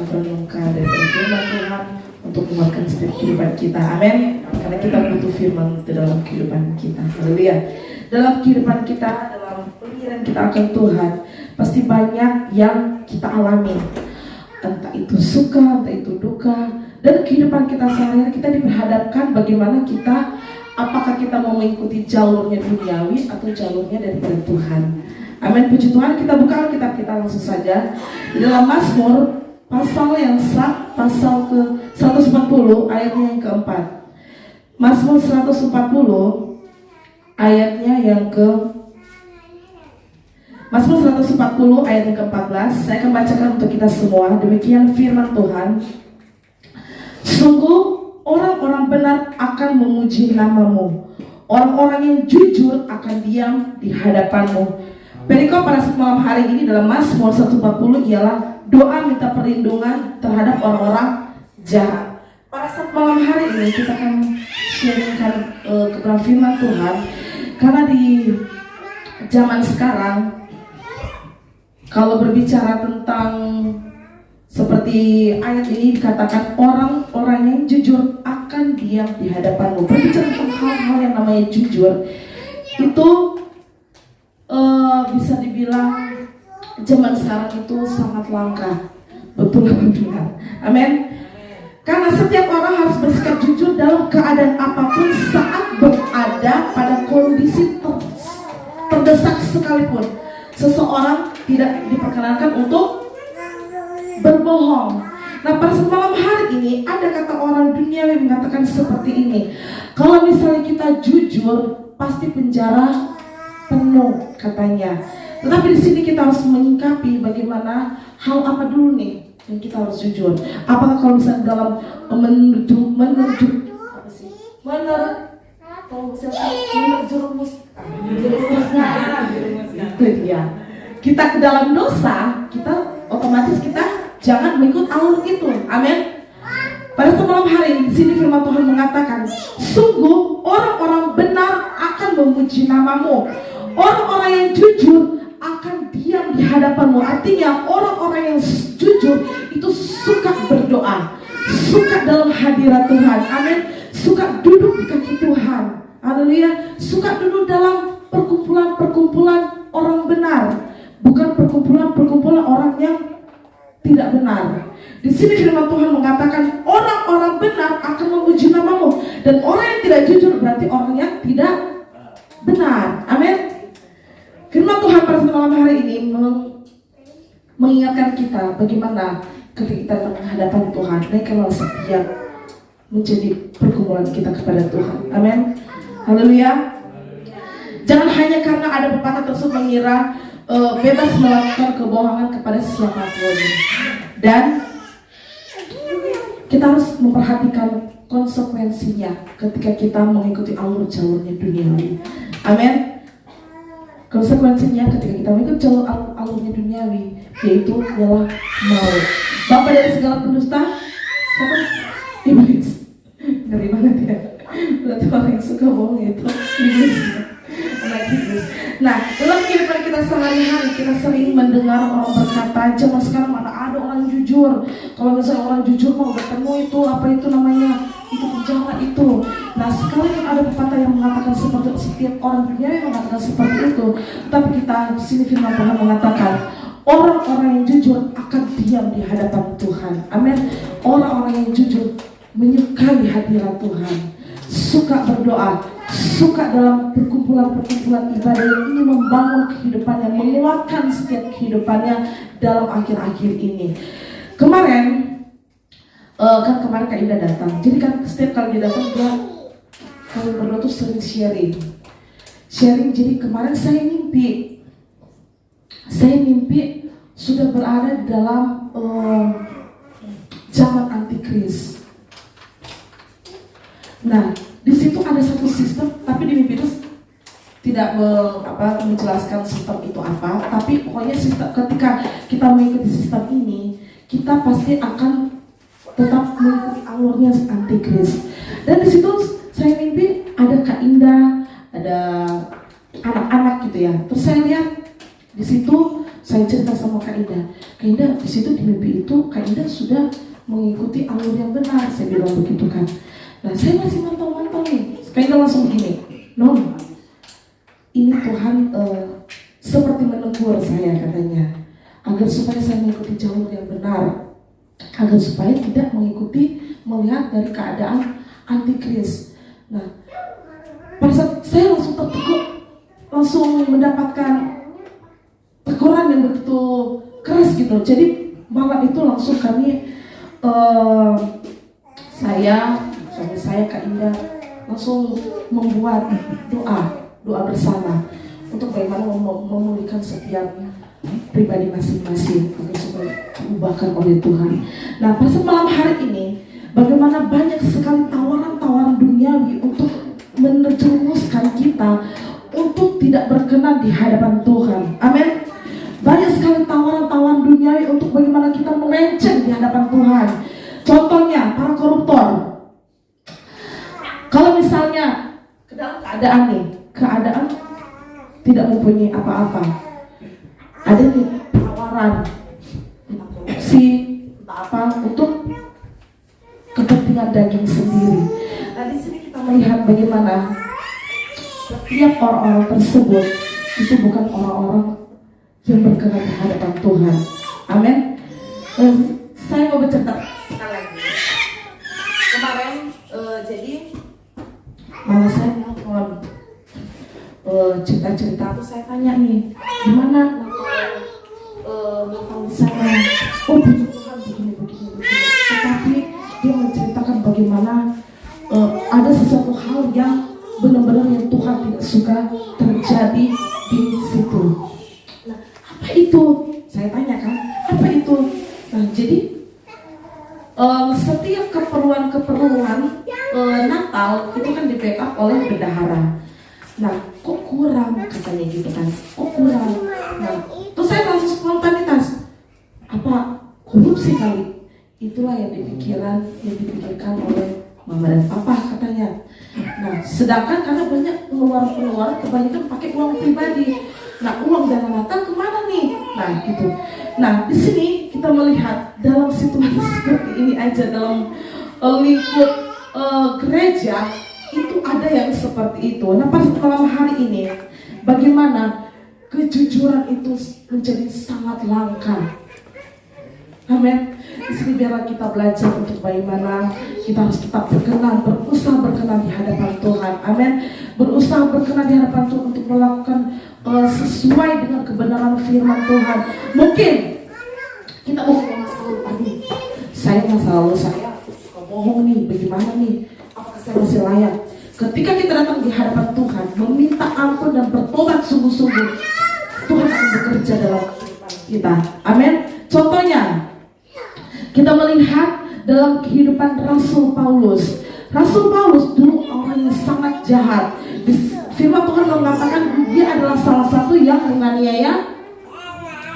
akan merenungkan dari firman Tuhan untuk menguatkan setiap kehidupan kita. Amin. Karena kita butuh firman di dalam kehidupan kita. Haleluya. Dalam kehidupan kita, dalam pengiran kita akan Tuhan, pasti banyak yang kita alami. Entah itu suka, entah itu duka. Dan kehidupan kita sehari-hari kita diperhadapkan bagaimana kita, apakah kita mau mengikuti jalurnya duniawi atau jalurnya daripada Tuhan. Amin, puji Tuhan. Kita buka Alkitab kita langsung saja di dalam Mazmur pasal ke 140 ayatnya yang keempat. Mazmur 140 ayatnya yang ke Mazmur 140 ayat yang ke-14. Saya akan bacakan untuk kita semua. Demikian firman Tuhan. Sungguh orang-orang benar akan memuji namamu, orang-orang yang jujur akan diam di hadapanmu. Perikop pada malam hari ini dalam Mazmur 140 ialah doa minta perlindungan terhadap orang-orang jahat. Pada saat malam hari ini kita akan sharingkan kebenaran firman Tuhan. Karena di zaman sekarang, kalau berbicara tentang seperti ayat ini dikatakan orang-orang yang jujur akan diam di hadapanmu. Berbicara tentang hal-hal yang namanya jujur, itu bisa dibilang zaman sekarang itu sangat langka. Betul apa benar? Amin. Karena setiap orang harus bersikap jujur dalam keadaan apapun saat berada pada kondisi terdesak sekalipun. Seseorang tidak diperkenankan untuk berbohong. Nah, pada malam hari ini ada kata orang dunia yang mengatakan seperti ini. Kalau misalnya kita jujur, pasti penjara penuh katanya. Tetapi di sini kita harus menyikapi bagaimana hal apa dulu nih yang kita harus jujur. Apakah kalau misalnya dalam itu dia. Kita ke dalam dosa, kita otomatis kita jangan mengikut alur itu. Amin. Pada malam hari ini di sini firman Tuhan mengatakan, sungguh orang-orang benar akan memuji namamu. Orang-orang yang jujur akan diam di hadapanmu. Artinya orang-orang yang jujur itu suka berdoa, suka dalam hadirat Tuhan. Amin. Suka duduk di kaki Tuhan. Haleluya. Suka duduk dalam perkumpulan-perkumpulan orang benar, bukan perkumpulan-perkumpulan orang yang tidak benar. Di sini firman Tuhan mengatakan orang-orang benar akan memuji namamu, dan orang yang tidak jujur berarti orang yang tidak benar. Amin. Firman Tuhan pada malam hari ini mengingatkan kita bagaimana ketika kita menghadapan Tuhan, mereka setia menjadi pergumulan kita kepada Tuhan. Amin. Haleluya. Jangan hanya karena ada pepatah tersebut mengira bebas melakukan kebohongan kepada siapapun. Dan kita harus memperhatikan konsekuensinya ketika kita mengikuti jalurnya duniawi. Amin. Konsekuensinya ketika kita mengikuti alurnya duniawi, yaitu ialah maut. Bapak dari segala pendusta, siapa? Iblis. Ngeri banget ya. Berarti orang yang suka bohong itu iblis. Anak iblis. Nah, dalam kehidupan kita sehari-hari kita sering mendengar orang berkata, zaman sekarang mana ada orang jujur. Kalau misalnya orang jujur mau bertemu itu apa itu namanya, itu penjara itu. Nah, sekalipun ada pepatah yang mengatakan seperti setiap orang dunia yang mengatakan seperti itu, tapi kita di sini firman Tuhan mengatakan orang-orang yang jujur akan diam di hadapan Tuhan. Amin. Orang-orang yang jujur menyukai hadirat Tuhan, suka berdoa, suka dalam perkumpulan-perkumpulan ibadah yang ingin membangun kehidupannya, menguatkan setiap kehidupannya dalam akhir-akhir ini. Kemarin Kak Indah datang. Jadi kan setiap kali dia datang dia kami berdua tuh sering sharing. Jadi kemarin saya mimpi sudah berada di dalam zaman antikris. Nah, di situ ada satu sistem, tapi di mimpi itu tidak menjelaskan sistem itu apa. Tapi pokoknya sistem, ketika kita mengikuti sistem ini, kita pasti akan tetap mengikuti alurnya antikris. Dan di situ saya mimpi ada Kak Indah, ada anak-anak gitu ya. Terus saya lihat di situ saya cerita sama Kak Indah di situ di mimpi itu Kak Indah sudah mengikuti alur yang benar, saya bilang begitu kan. Nah saya masih mantau nih, Kak Indah langsung begini, Non, ini Tuhan seperti menegur saya katanya, agar supaya saya mengikuti jalur yang benar, agar supaya tidak melihat dari keadaan antikris. Nah pada saat saya langsung tertegur, langsung mendapatkan teguran yang begitu keras gitu. Jadi malam itu langsung kami suami saya Kak Indah langsung membuat doa bersama untuk bagaimana memulihkan setiap pribadi masing-masing agar supaya diubahkan oleh Tuhan. Nah pada malam hari ini bagaimana banyak sekali tawaran-tawaran duniawi untuk menjerumuskan kita untuk tidak berkenan di hadapan Tuhan. Amin. Banyak sekali tawaran-tawaran duniawi untuk bagaimana kita melenceng di hadapan Tuhan. Contohnya para koruptor. Kalau misalnya dalam keadaan tidak mempunyai apa-apa, ada nih tawaran korupsi apa untuk kepentingan daging sendiri. Nah di sini kita melihat bagaimana setiap orang-orang tersebut itu bukan orang-orang yang berkenan di hadapan Tuhan. Amin. Saya mau bercerita sekali lagi. Kemarin jadi mama saya nelfon cerita-cerita, aku saya tanya nih, gimana Natal di sana? Oh puji Tuhan begini. Tetapi dia menceritakan bagaimana ada sesuatu hal yang benar-benar yang Tuhan tidak suka terjadi di situ. Nah, apa itu? Saya tanyakan, apa itu? Nah, jadi setiap keperluan Natal itu kan di backup oleh bendahara. Nah, kok kurang katanya gitu kan? Kok kurang? Nah, terus saya langsung spontanitas. Apa korupsi kali? Itulah yang dipikirkan oleh mama dan papa katanya. Nah, sedangkan karena banyak pengeluaran kebanyakan pakai uang pribadi. Nah, uang dana Natal kemana nih? Nah, gitu. Nah, di sini kita melihat dalam situasi seperti ini aja dalam lingkup gereja itu ada yang seperti itu. Nah, pada malam hari ini, bagaimana kejujuran itu menjadi sangat langka. Amin. Di sini biarlah kita belajar untuk bagaimana kita harus tetap berusaha berkenan di hadapan Tuhan. Amin. Berusaha berkenan di hadapan Tuhan untuk melakukan sesuai dengan kebenaran firman Tuhan. Mungkin kita masa lalu tadi. Saya masa lalu saya suka bohong nih, bagaimana nih? Apakah saya masih layak? Ketika kita datang di hadapan Tuhan, meminta ampun dan bertobat sungguh-sungguh, Tuhan akan bekerja dalam kehidupan kita. Amin. Contohnya, kita melihat dalam kehidupan Rasul Paulus. Rasul Paulus dulu orang yang sangat jahat. Firman Tuhan mengatakan dia adalah salah satu yang menganiaya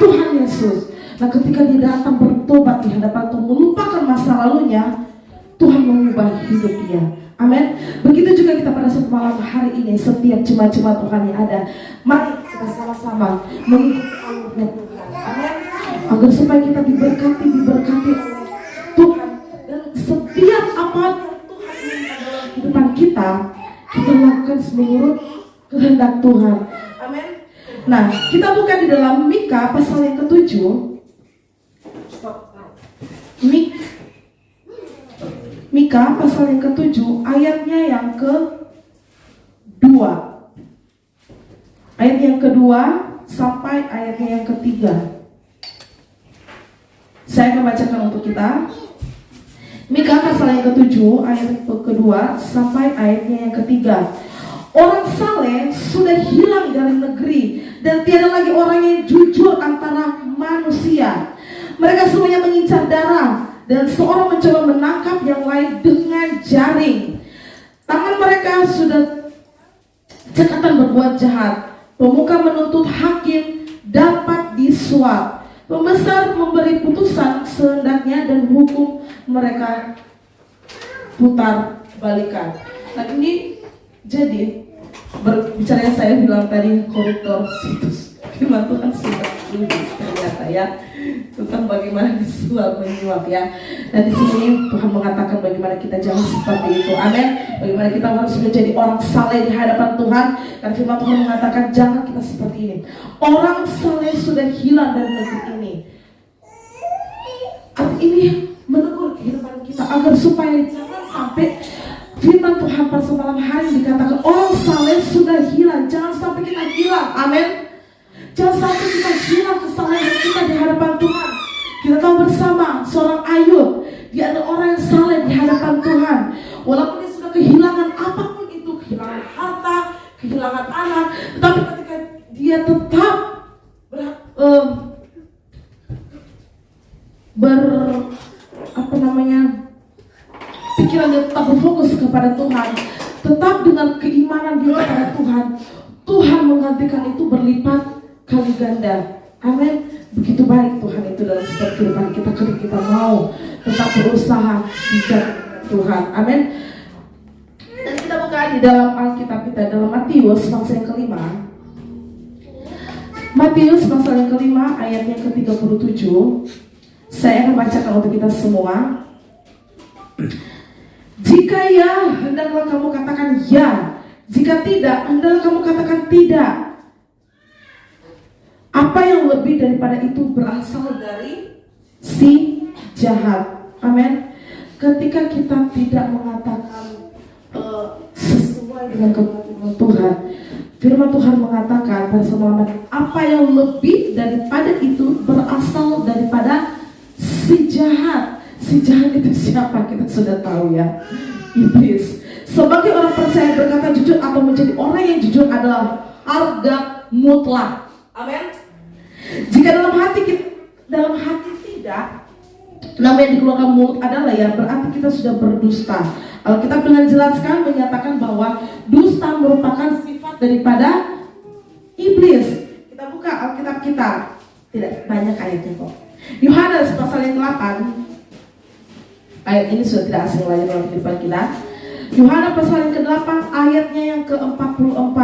Tuhan Yesus. Nah, ketika dia datang bertobat di hadapan Tuhan, melupakan masa lalunya, Tuhan mengubah hidup dia. Amin. Begitu juga kita pada saat malam hari ini, setiap jemaat-jemaat Tuhan yang ada, mari kita sama-sama mengikuti alurnya Tuhan. Amin. Agar supaya kita diberkati oleh Tuhan, dan setiap apa yang Tuhan inginkan dalam kehidupan kita lakukan menurut kehendak Tuhan. Amin. Nah, kita buka di dalam Mika pasal yang ke-7. Mika pasal yang ke-7 ayatnya yang ke-2. Ayat yang kedua sampai ayatnya yang ketiga. Saya akan bacakan untuk kita. Mika pasal yang ke-7 ayat yang kedua sampai ayatnya yang ketiga. Orang saleh sudah hilang dari negeri, dan tiada lagi orang yang jujur antara manusia. Mereka semuanya mengincar darah, dan seorang mencoba menangkap yang lain dengan jaring. Tangan mereka sudah cekatan berbuat jahat. Pemuka menuntut hakim dapat disuap. Pembesar memberi putusan sehendaknya, dan hukum mereka putar balikan. Nah, ini jadi berbicara yang saya bilang tadi, koruptor situs. Firman Tuhan sudah tulis. kita ya, tentang bagaimana disuap menyuap ya. Dan di sini Tuhan mengatakan bagaimana kita jangan seperti itu. Amin. Bagaimana kita harus menjadi orang saleh di hadapan Tuhan. Karena firman Tuhan mengatakan jangan kita seperti ini. Orang saleh sudah hilang dari negeri ini. Arti ini menegur kehidupan kita agar supaya jangan sampai firman Tuhan pada malam hari dikatakan orang saleh sudah hilang. Jangan sampai kita hilang. Amin. Jangan sampai kita hilang kesalehan kita di hadapan Tuhan. Kita tahu bersama seorang Ayub, dia adalah orang yang saleh di hadapan Tuhan. Walaupun dia sudah kehilangan apapun itu, kehilangan harta, kehilangan anak, tetapi ketika dia tetap pikiran dia tetap berfokus kepada Tuhan, tetap dengan keimanan dia kepada Tuhan, Tuhan menggantikan itu berlipat kali ganda. Amin. Begitu baik Tuhan itu dalam setiap kehidupan kita ketika kita mau tetap berusaha di jalan Tuhan. Amin. Dan kita buka di dalam Alkitab kita dalam Matius pasal yang kelima. Matius pasal yang kelima ayatnya ke-37. Saya akan bacakan untuk kita semua. Jika ya, hendaklah kamu katakan ya. Jika tidak, hendaklah kamu katakan tidak. Apa yang lebih daripada itu berasal dari si jahat. Amin. Ketika kita tidak mengatakan sesuai dengan kebenaran Tuhan, firman Tuhan mengatakan pada semalam, apa yang lebih daripada itu berasal daripada si jahat. Si jahat itu siapa? Kita sudah tahu ya, iblis. Sebagai orang percaya berkata jujur atau menjadi orang yang jujur adalah harga mutlak. Amin. Jika dalam hati tidak, nama yang dikeluarkan mulut adalah ya, berarti kita sudah berdusta. Alkitab dengan jelaskan menyatakan bahwa dusta merupakan sifat daripada iblis. Kita buka Alkitab kita, tidak banyak ayatnya kok. Yohanes pasal yang 8. Ayat ini sudah tidak asing lagi dalam kehidupan kita. Yohanes pasal yang ke-8 ayatnya yang ke-44.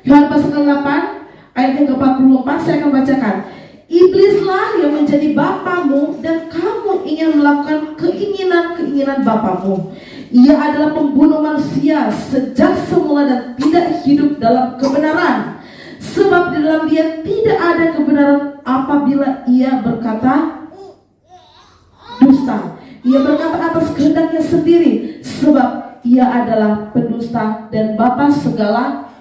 Yohanes pasal ke-8 ayat yang ke-44 saya akan bacakan. Iblislah yang menjadi bapamu dan kamu ingin melakukan keinginan-keinginan bapamu. Ia adalah pembunuh manusia sejak semula dan tidak hidup dalam kebenaran. Sebab di dalam dia tidak ada kebenaran apabila ia berkata dusta. Ia berkata atas kehendaknya sendiri, sebab ia adalah pendusta dan bapa segala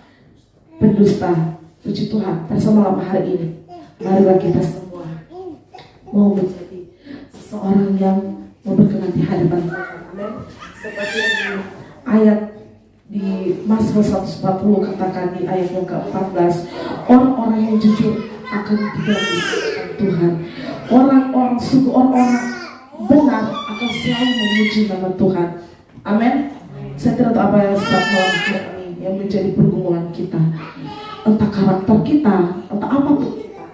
pendusta. Puji Tuhan, pada malam hari ini, marilah kita semua mau menjadi seseorang yang mau berkenan di hadapan Tuhan. Amin. Seperti yang ayat di Mazmur 140 katakan di ayat yang ke-14, orang-orang yang jujur akan diberkati Tuhan. Orang-orang benar akan selalu memuji nama Tuhan. Amin. Saya tidak tahu apa yang saat malam hari ini yang menjadi pergumulan kita, entah karakter kita, entah apapun kita.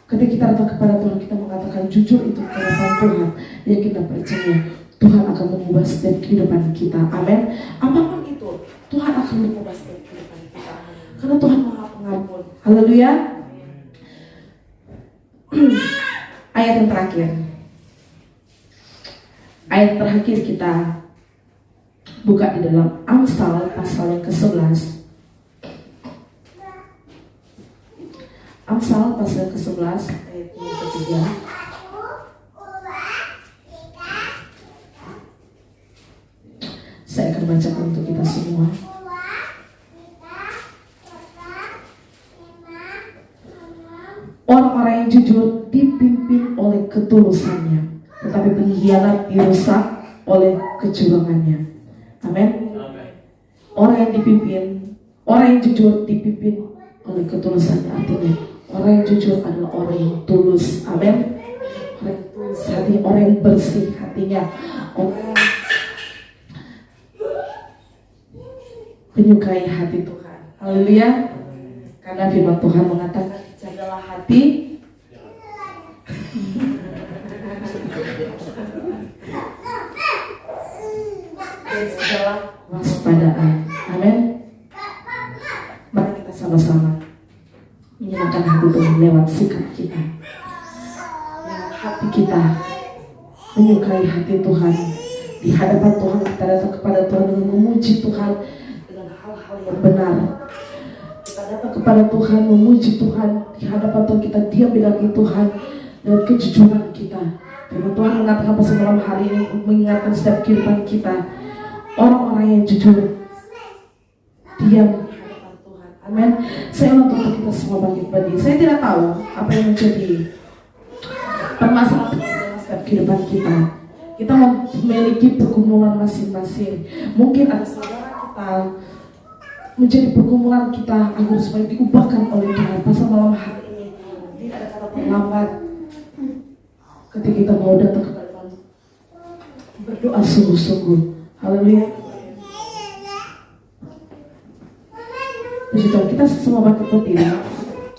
Ketika kita datang kepada Tuhan, kita mengatakan jujur itu kepada Tuhan, yang kita percaya Tuhan akan mengubah setiap kehidupan kita. Amin. Apapun itu, Tuhan akan mengubah setiap kehidupan kita, karena Tuhan Maha Pengampun. Haleluya. Ayat yang terakhir. Ayat terakhir kita buka di dalam Amsal pasal yang ke-11. Amsal pasal ke-11 ayat yang ke-3. Saya akan bacakan untuk kita semua. Orang-orang yang jujur dipimpin oleh ketulusannya, tetapi pengkhianat dirusak oleh kecurangannya. Amin. Orang yang jujur dipimpin oleh ketulusannya. Artinya orang yang jujur adalah orang yang tulus. Amin. Orang yang tulus hatinya, orang yang bersih hatinya, orang yang menyukai hati Tuhan. Haleluya. Karena firman Tuhan mengatakan jagalah hati dan segala waspadaan. Amin. Mari kita sama-sama lewat sikap kita. Hati kita menyukai hati Tuhan. Di hadapan Tuhan kita datang kepada Tuhan dengan memuji Tuhan dengan hal-hal yang benar. Kita datang kepada Tuhan, memuji Tuhan. Di hadapan Tuhan kita diam di kaki Tuhan dengan kejujuran kita. Karena Tuhan mengatakan pada malam hari ini untuk mengingatkan setiap kehidupan kita, orang-orang yang jujur diam di hadapan Tuhan. Amin. Saya untuk kita semua bangkit berdiri. Saya tidak tahu apa yang menjadi permasalahan dalam setiap kehidupan kita. Kita memiliki pergumulan masing-masing. Mungkin ada saudara kita menjadi pergumulan kita agar supaya diubahkan oleh Tuhan. Pasal malam hari ini tidak ada kata terlambat ketika kita mau datang kepada Tuhan, berdoa sungguh-sungguh. Haleluya. Puji Tuhan, kita semua bangkit berdiri.